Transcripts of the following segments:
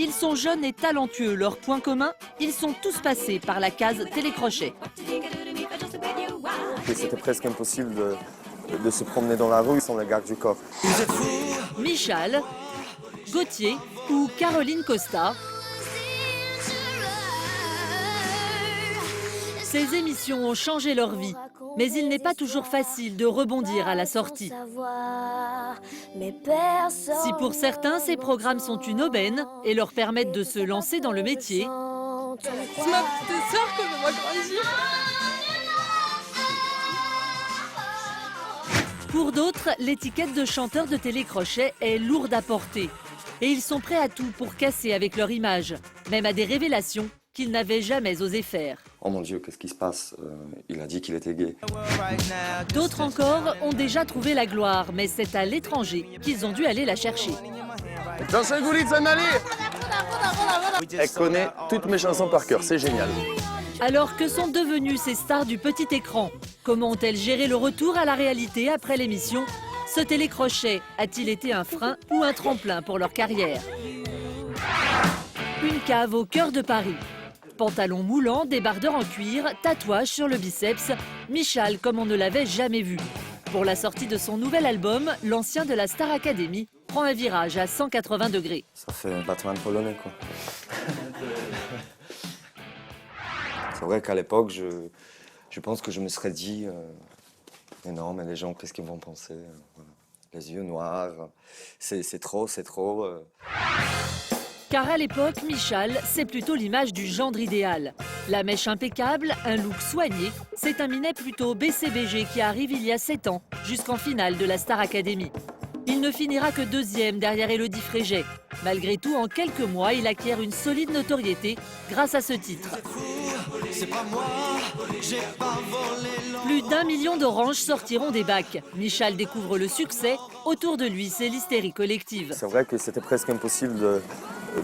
Ils sont jeunes et talentueux. Leur point commun, ils sont tous passés par la case télécrochet. C'était presque impossible de se promener dans la rue sans le garde du corps. Michal, Gauthier ou Caroline Costa. Ces émissions ont changé leur vie, mais il n'est pas toujours facile de rebondir à la sortie. Si pour certains, ces programmes sont une aubaine et leur permettent de se lancer dans le métier, C'est ma petite sœur que je vois grandir. pour d'autres, l'étiquette de chanteur de télécrochet est lourde à porter. Et ils sont prêts à tout pour casser avec leur image, même à des révélations qu'ils n'avaient jamais osé faire. Oh mon Dieu, qu'est-ce qui se passe? Il a dit qu'il était gay. D'autres encore ont déjà trouvé la gloire, mais c'est à l'étranger qu'ils ont dû aller la chercher. Jean-Charles Goulit, s'en aller! Elle connaît toutes mes chansons par cœur, c'est génial. Alors que sont devenues ces stars du petit écran? Comment ont-elles géré le retour à la réalité après l'émission? Ce télécrochet a-t-il été un frein ou un tremplin pour leur carrière? Une cave au cœur de Paris. Pantalon moulant, débardeur en cuir, tatouage sur le biceps, Michal comme on ne l'avait jamais vu. Pour la sortie de son nouvel album, l'ancien de la Star Academy prend un virage à 180 degrés. Ça fait un Batman polonais, quoi. C'est vrai qu'à l'époque, je pense que je me serais dit mais non, mais les gens, qu'est-ce qu'ils vont penser? Voilà. Les yeux noirs, c'est trop, c'est trop. Car à l'époque, Michal, c'est plutôt l'image du gendre idéal. La mèche impeccable, un look soigné, c'est un minet plutôt BCBG qui arrive il y a 7 ans, jusqu'en finale de la Star Academy. Il ne finira que deuxième derrière Élodie Frégé. Malgré tout, en quelques mois, il acquiert une solide notoriété grâce à ce titre. Plus d'1 million d'oranges sortiront des bacs. Michal découvre le succès. Autour de lui, c'est l'hystérie collective. C'est vrai que c'était presque impossible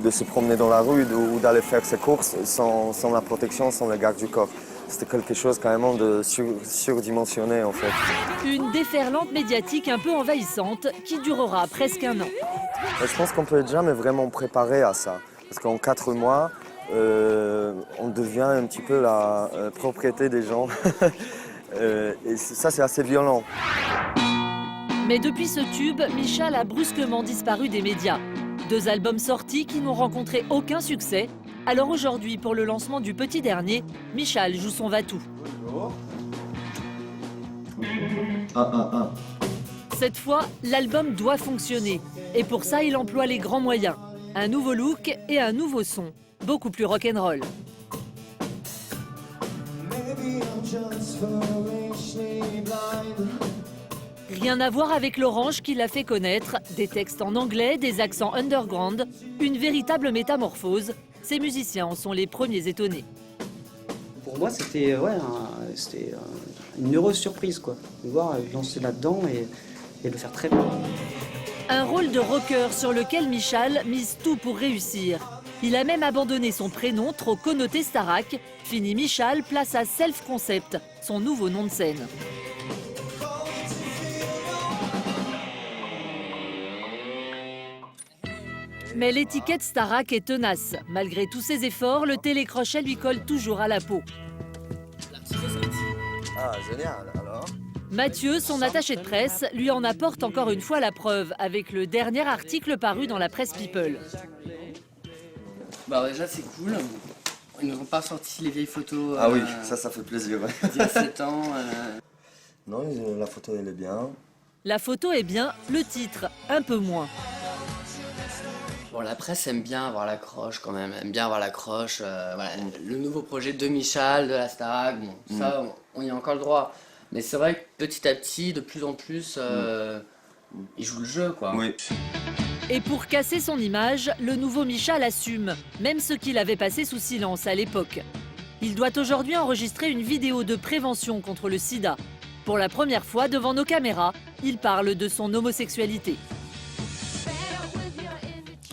de se promener dans la rue ou d'aller faire ses courses sans la protection, sans le garde du corps. C'était quelque chose carrément de surdimensionné en fait. Une déferlante médiatique un peu envahissante qui durera presque 1 an. Et je pense qu'on peut être jamais vraiment préparé à ça. Parce qu'en 4 mois, on devient un petit peu la propriété des gens. Et ça, c'est assez violent. Mais depuis ce tube, Michal a brusquement disparu des médias. 2 albums sortis qui n'ont rencontré aucun succès. Alors aujourd'hui, pour le lancement du petit dernier, Michal joue son va-tout. Cette fois, l'album doit fonctionner. Et pour ça, il emploie les grands moyens. Un nouveau look et un nouveau son. Beaucoup plus rock'n'roll. Rien à voir avec l'orange qui l'a fait connaître. Des textes en anglais, des accents underground. Une véritable métamorphose. Ces musiciens en sont les premiers étonnés. Pour moi, c'était une heureuse surprise, quoi. De voir lancer là-dedans et de faire très bien. Un rôle de rocker sur lequel Michal mise tout pour réussir. Il a même abandonné son prénom trop connoté Starac. Fini Michal, place à Self Concept, son nouveau nom de scène. Mais l'étiquette Starac est tenace. Malgré tous ses efforts, le télécrochet lui colle toujours à la peau. Ah, génial, alors? Mathieu, son attaché de presse, lui en apporte encore une fois la preuve avec le dernier article paru dans la presse People. Bah déjà c'est cool, ils nous ont pas sorti les vieilles photos Ah oui, ça fait plaisir. d'il y a 7 ans. Non, la photo elle est bien. La photo est bien, le titre un peu moins. Bon, la presse aime bien avoir l'accroche quand même, aime bien avoir l'accroche. Voilà, le nouveau projet de Michal, de la Starac, bon, ça on y a encore le droit. Mais c'est vrai que petit à petit, de plus en plus, il joue le jeu quoi. Oui. Et pour casser son image, le nouveau Michal assume, même ce qu'il avait passé sous silence à l'époque. Il doit aujourd'hui enregistrer une vidéo de prévention contre le sida. Pour la première fois, devant nos caméras, il parle de son homosexualité.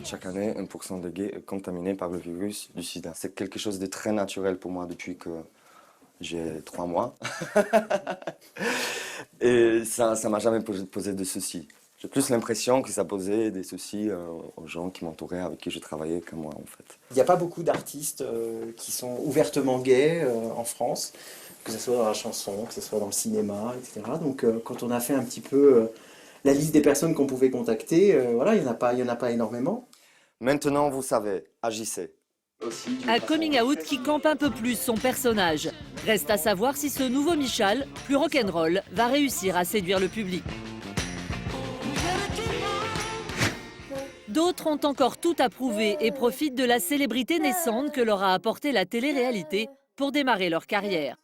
Chaque année, 1% de gays est contaminé par le virus du sida. C'est quelque chose de très naturel pour moi depuis que j'ai 3 mois. Et ça m'a jamais posé de soucis. J'ai plus l'impression que ça posait des soucis aux gens qui m'entouraient, avec qui je travaillais, qu'à moi en fait. Il n'y a pas beaucoup d'artistes qui sont ouvertement gays en France, que ce soit dans la chanson, que ce soit dans le cinéma, etc. Donc quand on a fait un petit peu la liste des personnes qu'on pouvait contacter, voilà, il n'y en a pas énormément. Maintenant, vous savez, agissez. Un coming out qui campe un peu plus son personnage. Reste à savoir si ce nouveau Michal, plus rock'n'roll, va réussir à séduire le public. D'autres ont encore tout à prouver et profitent de la célébrité naissante que leur a apporté la télé-réalité pour démarrer leur carrière.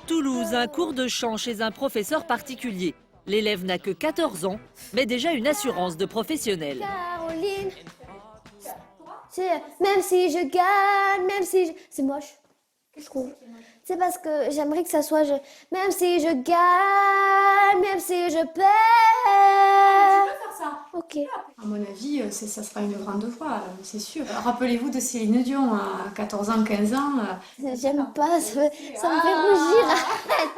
Toulouse, un cours de chant chez un professeur particulier. L'élève n'a que 14 ans, mais déjà une assurance de professionnel. Caroline, même si je gagne, même si je... C'est moche, je trouve. C'est parce que j'aimerais que ça soit... Même si je gagne, même si je perds... Ça. Ok. À mon avis, ça sera une grande voix, c'est sûr. Rappelez-vous de Céline Dion à 14 ans, 15 ans. J'aime pas, ça me fait rougir. Arrête.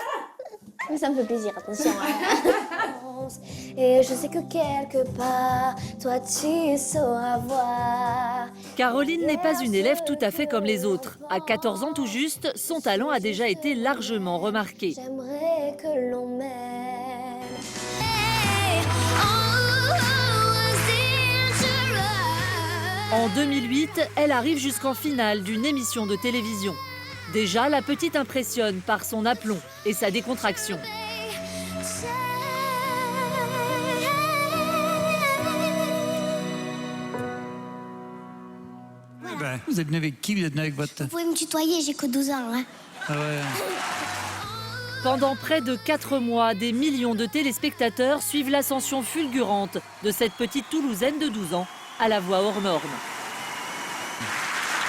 Mais ça me fait plaisir, attention. Et je sais que quelque part, toi tu sauras voir. Caroline n'est pas une élève tout à fait comme les autres. À 14 ans tout juste, son talent a déjà été largement remarqué. J'aimerais que l'on m'aime. En 2008, elle arrive jusqu'en finale d'une émission de télévision. Déjà, la petite impressionne par son aplomb et sa décontraction. Ben, vous êtes venu avec qui? Vous êtes venu avec votre... Vous pouvez me tutoyer, j'ai que 12 ans. Hein. Ah ouais. Pendant près de 4 mois, des millions de téléspectateurs suivent l'ascension fulgurante de cette petite Toulousaine de 12 ans à la voix hors norme.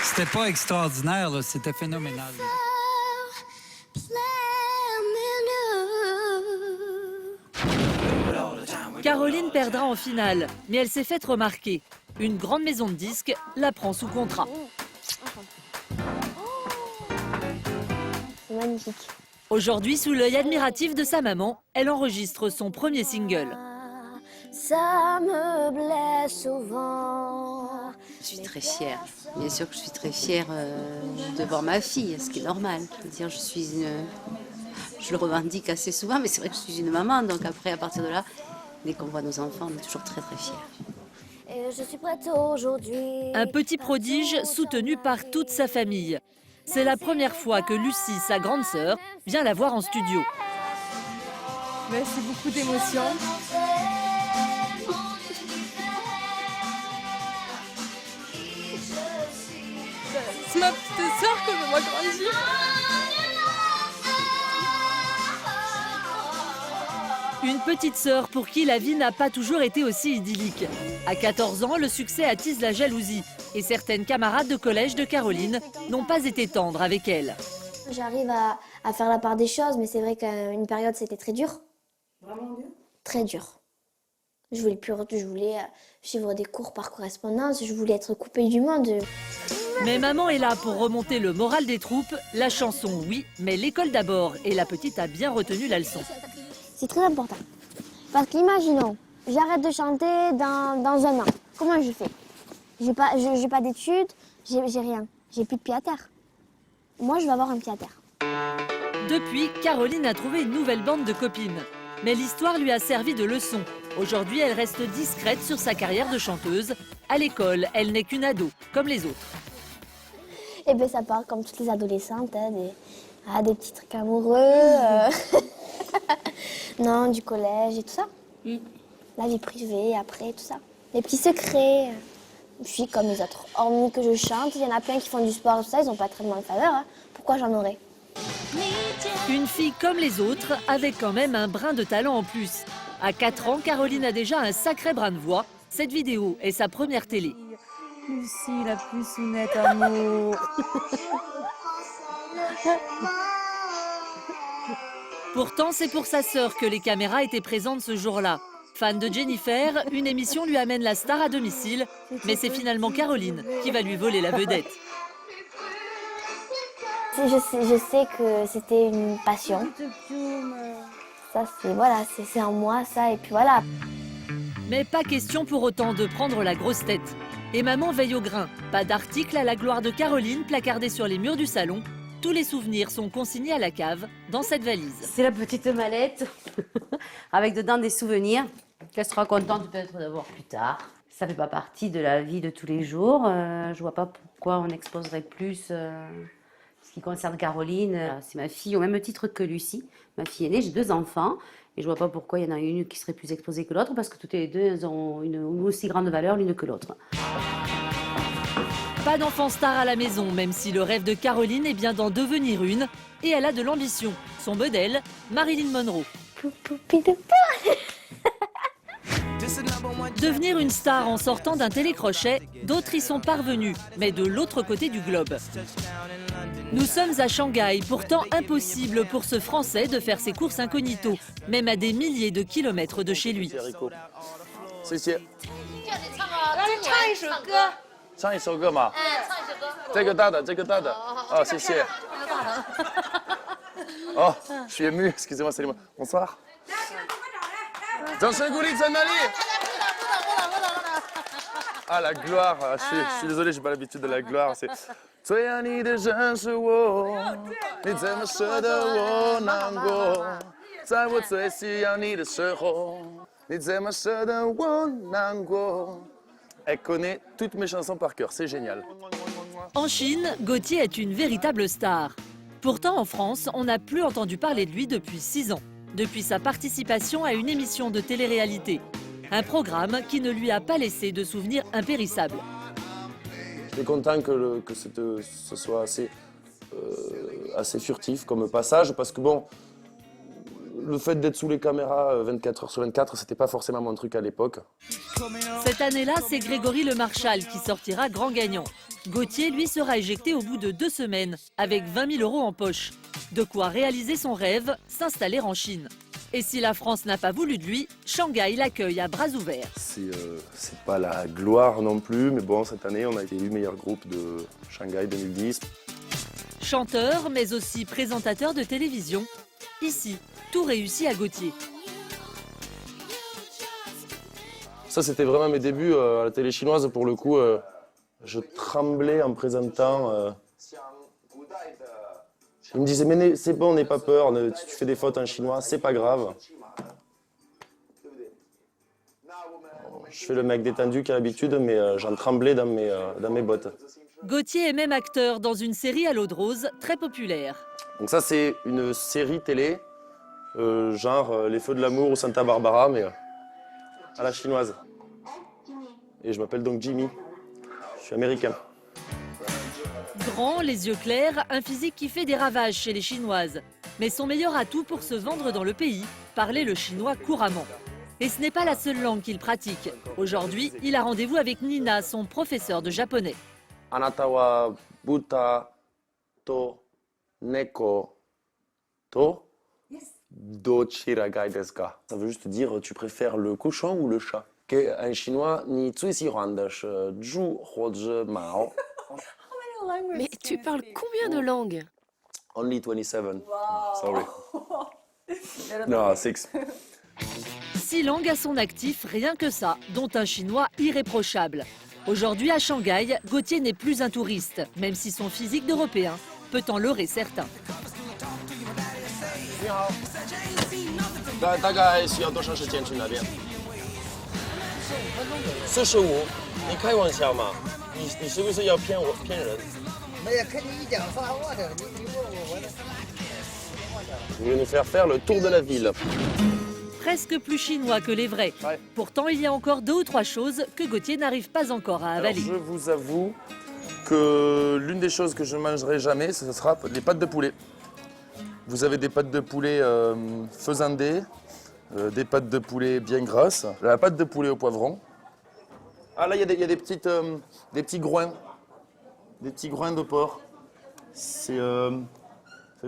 C'était pas extraordinaire, là, c'était phénoménal. Caroline perdra en finale, mais elle s'est faite remarquer. Une grande maison de disques la prend sous contrat. C'est magnifique. Aujourd'hui, sous l'œil admiratif de sa maman, elle enregistre son premier single. Ça me blesse souvent. Je suis très fière. Bien sûr que je suis très fière de voir ma fille, ce qui est normal. Je veux dire, je le revendique assez souvent, mais c'est vrai que je suis une maman. Donc après, à partir de là, dès qu'on voit nos enfants, on est toujours très très fiers. Et je suis prête aujourd'hui. Un petit prodige soutenu par toute sa famille. C'est la première fois que Lucie, sa grande sœur, vient la voir en studio. C'est beaucoup d'émotions. C'est ma petite sœur que je vois grandir. Une petite sœur pour qui la vie n'a pas toujours été aussi idyllique. À 14 ans, le succès attise la jalousie. Et certaines camarades de collège de Caroline n'ont pas été tendres avec elle. J'arrive à faire la part des choses, mais c'est vrai qu'à une période, c'était très dur. Vraiment dur? Très dur. Je voulais suivre des cours par correspondance, je voulais être coupée du monde. Mais maman est là pour remonter le moral des troupes. La chanson, oui, mais l'école d'abord. Et la petite a bien retenu la leçon. C'est très important. Parce qu'imaginons, j'arrête de chanter dans un an. Comment je fais? J'ai pas d'études, j'ai rien. J'ai plus de pied à terre. Moi, je vais avoir un pied à terre. Depuis, Caroline a trouvé une nouvelle bande de copines. Mais l'histoire lui a servi de leçon. Aujourd'hui, elle reste discrète sur sa carrière de chanteuse. À l'école, elle n'est qu'une ado, comme les autres. Eh bien, ça part comme toutes les adolescentes, hein, des petits trucs amoureux. Non, du collège et tout ça. La vie privée, après, tout ça. Les petits secrets. Je suis comme les autres. Hormis que je chante, il y en a plein qui font du sport et tout ça, ils n'ont pas de traitement de faveur. Hein. Pourquoi j'en aurais? Une fille comme les autres, avec quand même un brin de talent en plus. À 4 ans, Caroline a déjà un sacré brin de voix. Cette vidéo est sa première télé. Lucie, la plus sounette amour. Pourtant, c'est pour sa sœur que les caméras étaient présentes ce jour-là. Fan de Jennifer, une émission lui amène la star à domicile, mais c'est finalement Caroline qui va lui voler la vedette. Je sais que c'était une passion. Ça, c'est en moi, ça, et puis voilà. Mais pas question pour autant de prendre la grosse tête. Et maman veille au grain. Pas d'article à la gloire de Caroline placardé sur les murs du salon. Tous les souvenirs sont consignés à la cave, dans cette valise. C'est la petite mallette, avec dedans des souvenirs qu'elle sera contente peut-être d'avoir plus tard. Ça ne fait pas partie de la vie de tous les jours. Je ne vois pas pourquoi on exposerait plus ce qui concerne Caroline. C'est ma fille au même titre que Lucie. Ma fille aînée, j'ai 2 enfants. Et je ne vois pas pourquoi il y en a une qui serait plus exposée que l'autre, parce que toutes les 2 ont une aussi grande valeur l'une que l'autre. Pas d'enfant star à la maison, même si le rêve de Caroline est bien d'en devenir une. Et elle a de l'ambition. Son modèle, Marilyn Monroe. Devenir une star en sortant d'un télécrochet, d'autres y sont parvenus, mais de l'autre côté du globe. Nous sommes à Shanghai, pourtant impossible pour ce Français de faire ses courses incognito, même à des milliers de kilomètres de chez lui. 唱一首歌嘛，这个大的，这个大的，哦，谢谢。Oh, je suis ému, excusez-moi, salut-moi. Bonsoir. 掌声鼓励在哪里 Ah, la gloire, je suis désolé, j'ai pas l'habitude de la gloire. C'est 最爱你的人是我，你怎么舍得我难过？在我最需要你的时候，你怎么舍得我难过？ Elle connaît toutes mes chansons par cœur, c'est génial. En Chine, Gauthier est une véritable star. Pourtant, en France, on n'a plus entendu parler de lui depuis 6 ans, depuis sa participation à une émission de télé-réalité. Un programme qui ne lui a pas laissé de souvenirs impérissables. Je suis content que ce soit assez furtif comme passage, parce que bon, le fait d'être sous les caméras 24 heures sur 24, c'était pas forcément mon truc à l'époque. Cette année-là, c'est Grégory Le Marchal qui sortira grand gagnant. Gauthier, lui, sera éjecté au bout de 2 semaines, avec 20 000 € en poche. De quoi réaliser son rêve, s'installer en Chine. Et si la France n'a pas voulu de lui, Shanghai l'accueille à bras ouverts. C'est pas la gloire non plus, mais bon, cette année, on a été élu meilleur groupe de Shanghai 2010. Chanteur, mais aussi présentateur de télévision. Ici, tout réussit à Gauthier. Ça, c'était vraiment mes débuts à la télé chinoise. Pour le coup, je tremblais en présentant. Il me disait, mais c'est bon, n'aie pas peur, tu fais des fautes en chinois, c'est pas grave. Je fais le mec détendu qui a l'habitude, mais j'en tremblais dans mes bottes. Gauthier est même acteur dans une série à l'eau de rose très populaire. Donc ça, c'est une série télé, genre Les Feux de l'amour ou Santa Barbara, mais à la chinoise. Et je m'appelle donc Jimmy, je suis américain. Grand, les yeux clairs, un physique qui fait des ravages chez les Chinoises. Mais son meilleur atout pour se vendre dans le pays, parler le chinois couramment. Et ce n'est pas la seule langue qu'il pratique. Aujourd'hui, il a rendez-vous avec Nina, son professeur de japonais. Anata wa buta to neko to dochiragai desu ka. Ça veut juste dire tu préfères le cochon ou le chat. En chinois, ni zui xihuan de shi zhu huo zhi mao. Mais tu parles combien de langues? Only 27. Sorry. No, 6. 6 langues à son actif, rien que ça, dont un chinois irréprochable. Aujourd'hui à Shanghai, Gauthier n'est plus un touriste, même si son physique d'Européen peut en leurrer certains. 大概需要多长时间去那边？45。你开玩笑吗？你是不是要骗人？没有，看你一讲话我的，你问我的。Vous voulez nous faire faire le tour de la ville. Presque plus chinois que les vrais. Ouais. Pourtant, il y a encore 2 ou 3 choses que Gauthier n'arrive pas encore à avaler. Alors, je vous avoue que l'une des choses que je ne mangerai jamais, ce sera les pâtes de poulet. Vous avez des pâtes de poulet faisandées, des pâtes de poulet bien grasses, la pâte de poulet au poivron. Ah là, il y a des petits groins, de porc. C'est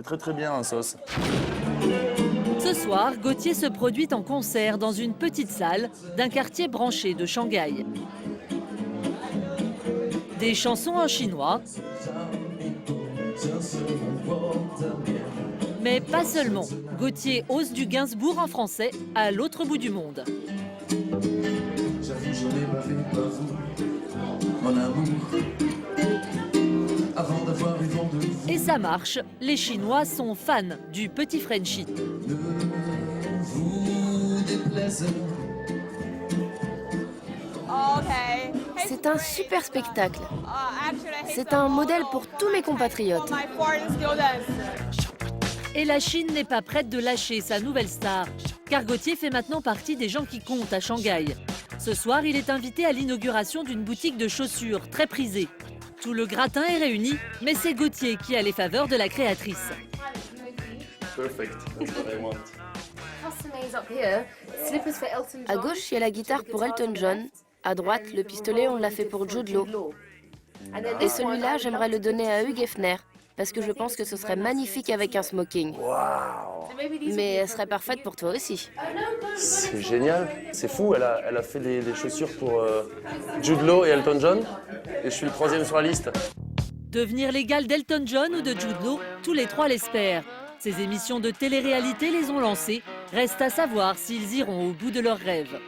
très très bien en sauce. Ce soir, Gauthier se produit en concert dans une petite salle d'un quartier branché de Shanghai. Des chansons en chinois, mais pas seulement. Gauthier ose du Gainsbourg en français à l'autre bout du monde. J'avoue, j'en ai bavé par vous, mon amour, avant d'avoir eu vent de vous. Et ça marche, les Chinois sont fans du petit Frenchie. Ne vous déplaise. C'est un super spectacle. C'est un modèle pour tous mes compatriotes. Et la Chine n'est pas prête de lâcher sa nouvelle star, car Gauthier fait maintenant partie des gens qui comptent à Shanghai. Ce soir, il est invité à l'inauguration d'une boutique de chaussures très prisée. Tout le gratin est réuni, mais c'est Gauthier qui a les faveurs de la créatrice. Perfect. That's what I want. À gauche, il y a la guitare pour Elton John. À droite, le pistolet, on l'a fait pour Jude Law. Et celui-là, j'aimerais le donner à Hugh Hefner, parce que je pense que ce serait magnifique avec un smoking. Mais elle serait parfaite pour toi aussi. C'est génial, c'est fou, elle a fait des chaussures pour Jude Law et Elton John, et je suis le 3e sur la liste. Devenir l'égal d'Elton John ou de Jude Law, tous les trois l'espèrent. Ces émissions de télé-réalité les ont lancés. Reste à savoir s'ils iront au bout de leurs rêves.